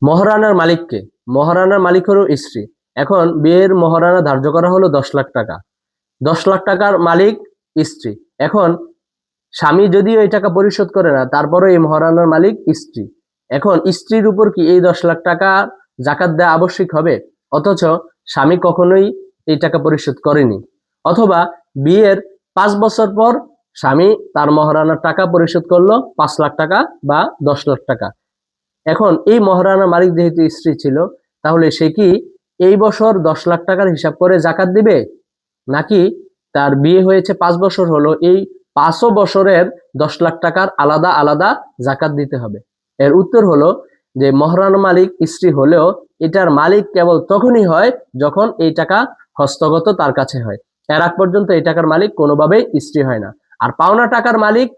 মহারানার মালিককে, মহারানার মালিক হলো স্ত্রী। এখন বিয়ের মহারানা ধার্য করা হলো 10 লাখ টাকা। 10 লাখ টাকার মালিক স্ত্রী। এখন স্বামী যদিও এই টাকা পরিশোধ করে না, তারপরে এই মহারানার মালিক স্ত্রী। এখন স্ত্রীর উপর কি এই 10 লাখ টাকা জাকাত দেওয়া আবশ্যিক হবে? অথচ স্বামী কখনোই এই টাকা পরিশোধ করেনি। অথবা বিয়ের 5 বছর পর স্বামী তার মহারানার টাকা পরিশোধ করলো 5 লাখ টাকা বা 10 লাখ টাকা। এখন এই মহারানার মালিক যেহেতু স্ত্রী ছিল, তাহলে সে কি এই বছর 10 লাখ টাকার হিসাব করে জাকাত দিবে, নাকি তার বিয়ে হয়েছে 5 বছর হলো, এই 5 বছরের 10 লাখ টাকার আলাদা আলাদা জাকাত দিতে হবে? এর উত্তর হলো যে মহারানা মালিক স্ত্রী হলেও এটার মালিক কেবল তখনই হয় যখন এই টাকা হস্তগত তার কাছে হয়। এর আগ পর্যন্ত এই টাকার মালিক কোনোভাবেই স্ত্রী হয় না। আর পাওনা টাকার মালিক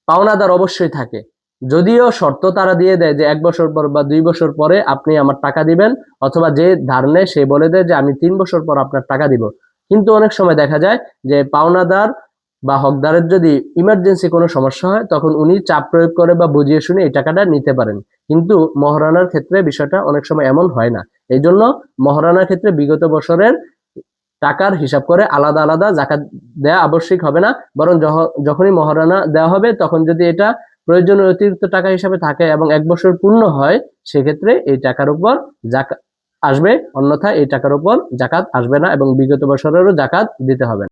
পাওনাদার অবশ্যই থাকে, যদিও শর্ত তারা দিয়ে দেয় যে 1 বছর পর বা 2 বছর পরে আপনি আমার টাকা দিবেন, অথবা যে ধার নেয় সে বলে দেয় যে আমি 3 বছর পর আপনার টাকা দিব। কিন্তু অনেক সময় দেখা যায় যে পাওনাদার বা হকদারের যদি ইমার্জেন্সি কোনো সমস্যা হয়, তখন উনি চাপ প্রয়োগ করে বা বুঝিয়ে শুনে এই টাকাটা নিতে পারেন। কিন্তু মহারানার ক্ষেত্রে বিষয়টা অনেক সময় এমন হয় না। এই জন্য মহারানার ক্ষেত্রে বিগত বছরের টাকার হিসাব করে আলাদা আলাদা জাকাত দেয়া আবশ্যিক হবে না, বরং যখনই মহারণা দেওয়া হবে তখন যদি এটা প্রয়োজনীয় অতিরিক্ত টাকা হিসাবে থাকে এবং 1 বছর পূর্ণ হয়, সেক্ষেত্রে এই টাকার উপর জাকাত আসবে, অন্যথায় এই টাকার উপর জাকাত আসবে না এবং বিগত বছরেরও জাকাত দিতে হবে না।